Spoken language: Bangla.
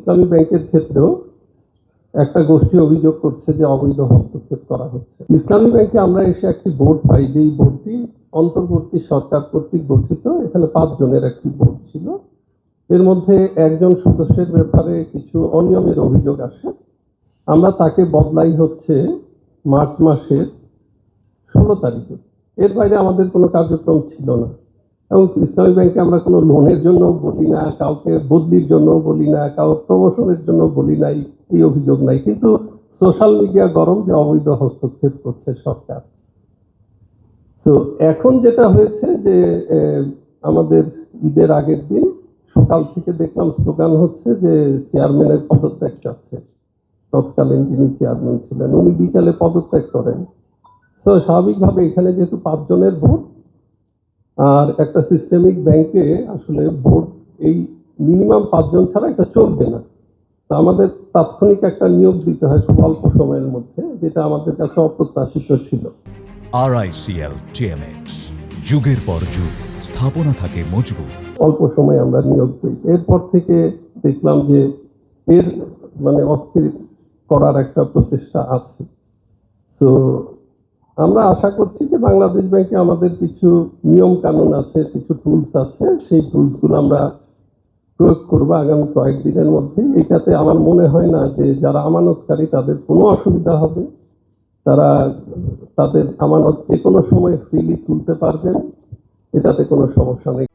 ইসলামী ব্যাংকের ক্ষেত্রেও একটা গোষ্ঠী অভিযোগ করছে যে অবৈধ হস্তক্ষেপ করা হচ্ছে। ইসলামী ব্যাংকে আমরা এসে একটি বোর্ড পাই, যেই বোর্ডটি অন্তর্বর্তী সরকার কর্তৃক গঠিত। এখানে 5 জনের একটি বোর্ড ছিল। এর মধ্যে একজন সদস্যের ব্যাপারে কিছু অনিয়মের অভিযোগ আসে। আমরা তাকে বদলাই হচ্ছে মার্চ মাসের 16 তারিখে। এর বাইরে আমাদের কোনো কার্যক্রম ছিল না। এবং ইসলামী ব্যাংকে আমরা কোনো লোনের জন্য বলি না, কাউকে বদলির জন্য বলি না, কাউকে প্রমোশনের জন্য বলি নাই, এই অভিযোগ নাই। কিন্তু সোশ্যাল মিডিয়া গরম যে অবৈধ হস্তক্ষেপ করছে সরকার। তো এখন যেটা হয়েছে যে আমাদের ঈদের আগের দিন সকাল থেকে দেখলাম স্লোগান হচ্ছে যে চেয়ারম্যানের পদত্যাগ চাচ্ছে। তৎকালীন যিনি চেয়ারম্যান ছিলেন উনি বিকালে পদত্যাগ করেন। তো স্বাভাবিকভাবে এখানে যেহেতু 5 জনের ভোট আর একটা সিস্টেমিক ব্যাংকে আসলে ভোট এই মিনিমাম 5 জন ছাড়া এটা চলবে না। তো আমাদের তাৎক্ষণিক একটা নিয়োগ দিতে হয় খুব অল্প সময়ের মধ্যে, যেটা আমাদের কাছে অপ্রত্যাশিত ছিল। RICL TMX, যুগের পর যুগ স্থাপনা থাকে মজবুত। অল্প সময়ে আমরা নিয়োগ দিই। এরপর থেকে দেখলাম যে এর অস্থির করার একটা প্রচেষ্টা আছে। তো আমরা আশা করছি যে বাংলাদেশ ব্যাংকে আমাদের কিছু নিয়ম কানুন আছে, কিছু টুলস আছে, সেই টুলসগুলো আমরা প্রয়োগ করবো আগামী কয়েকদিনের মধ্যে। এটাতে আমার মনে হয় না যে যারা আমানতকারী তাদের কোনো অসুবিধা হবে। তারা তাদের আমানত যে কোনো সময় ফ্রিলি তুলতে পারবেন, এটাতে কোনো সমস্যা নেই।